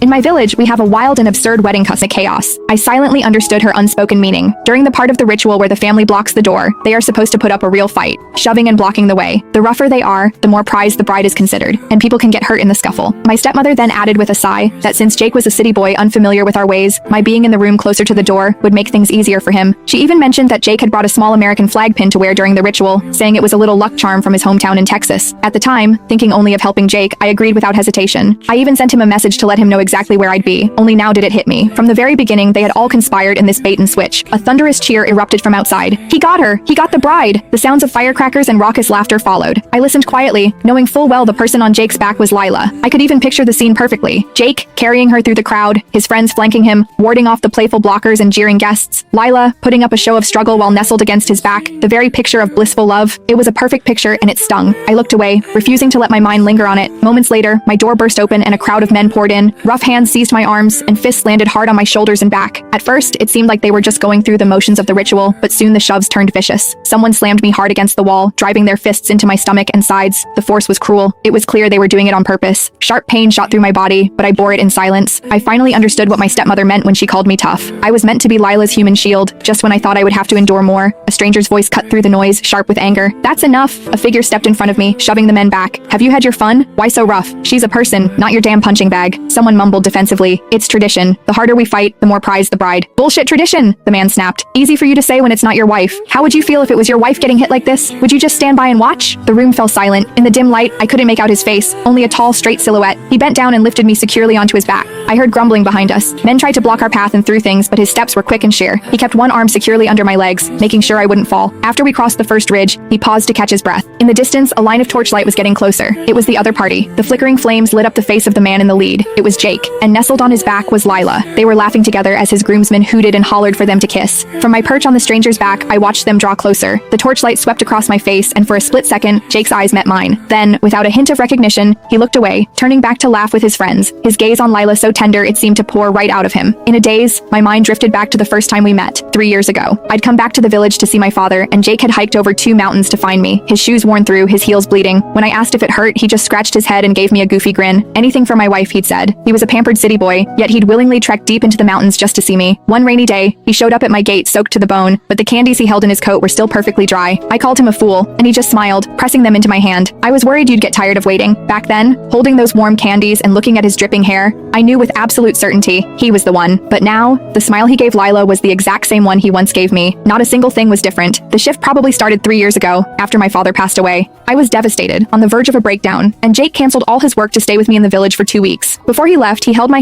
In my village, we have a wild and absurd wedding custom chaos. I silently understood her unspoken meaning. During the part of the ritual where the family blocks the door, they are supposed to put up a real fight, shoving and blocking the way. The rougher they are, the more prized the bride is considered, and people can get hurt in the scuffle. My stepmother then added with a sigh that since Jake was a city boy unfamiliar with our ways, my being in the room closer to the door would make things easier for him. She even mentioned that Jake had brought a small American flag pin to wear during the ritual, saying it was a little luck charm from his hometown in Texas. At the time, thinking only of helping Jake, I agreed without hesitation. I even sent him a message to let him know exactly where I'd be, only now did it hit me. From the very beginning, they had all conspired in this bait and switch. A thunderous cheer erupted from outside. He got her! He got the bride! The sounds of firecrackers and raucous laughter followed. I listened quietly, knowing full well the person on Jake's back was Lila. I could even picture the scene perfectly. Jake, carrying her through the crowd, his friends flanking him, warding off the playful blockers and jeering guests. Lila, putting up a show of struggle while nestled against his back, the very picture of blissful love. It was a perfect picture and it stung. I looked away, refusing to let my mind linger on it. Moments later, my door burst open and a crowd of men poured in. Rough hands seized my arms and fists landed hard on my shoulders and back. At first, it seemed like they were just going through the motions of the ritual, but soon the shoves turned vicious. Someone slammed me hard against the wall, driving their fists into my stomach and sides. The force was cruel. It was clear they were doing it on purpose. Sharp pain shot through my body, but I bore it in silence. I finally understood what my stepmother meant when she called me tough. I was meant to be Lila's human shield, just when I thought I would have to endure more. A stranger's voice cut through the noise, sharp with anger. "That's enough!" A figure stepped in front of me, shoving the men back. "Have you had your fun? Why so rough? She's a person, not your damn punching bag." Someone mumbled defensively. "It's tradition. The harder we fight, the more prized the bride." "Bullshit tradition!" the man snapped. "Easy for you to say when it's not your wife. How would you feel if it was your wife getting hit like this? Would you just stand by and watch?" The room fell silent. In the dim light, I couldn't make out his face, only a tall, straight silhouette. He bent down and lifted me securely onto his back. I heard grumbling behind us. Men tried to block our path and threw things, but his steps were quick and sheer. He kept one arm securely under my legs, making sure I wouldn't fall. After we crossed the first ridge, he paused to catch his breath. In the distance, a line of torchlight was getting closer. It was the other party. The flickering flames lit up the face of the man in the lead. It was Jake, and nestled on his back was Lila. They were laughing together as his groomsmen hooted and hollered for them to kiss. From my perch on the stranger's back, I watched them draw closer. The torchlight swept across my face, and for a split second, Jake's eyes met mine. Then, without a hint of recognition, he looked away, turning back to laugh with his friends, his gaze on Lila so tender it seemed to pour right out of him. In a daze, my mind drifted back to the first time we met, 3 years ago. I'd come back to the village to see my father, and Jake had hiked over 2 mountains to find me, his shoes worn through, his heels bleeding. When I asked if it hurt, he just scratched his head and gave me a goofy grin. Anything for my wife, he'd said. He was a pampered city boy, yet he'd willingly trek deep into the mountains just to see me. One rainy day, he showed up at my gate soaked to the bone, but the candies he held in his coat were still perfectly dry. I called him a fool, and he just smiled, pressing them into my hand. I was worried you'd get tired of waiting. Back then, holding those warm candies and looking at his dripping hair, I knew with absolute certainty he was the one. But now, the smile he gave Lila was the exact same one he once gave me. Not a single thing was different. The shift probably started 3 years ago, after my father passed away. I was devastated, on the verge of a breakdown, and Jake canceled all his work to stay with me in the village for 2 weeks. Before he left, he held my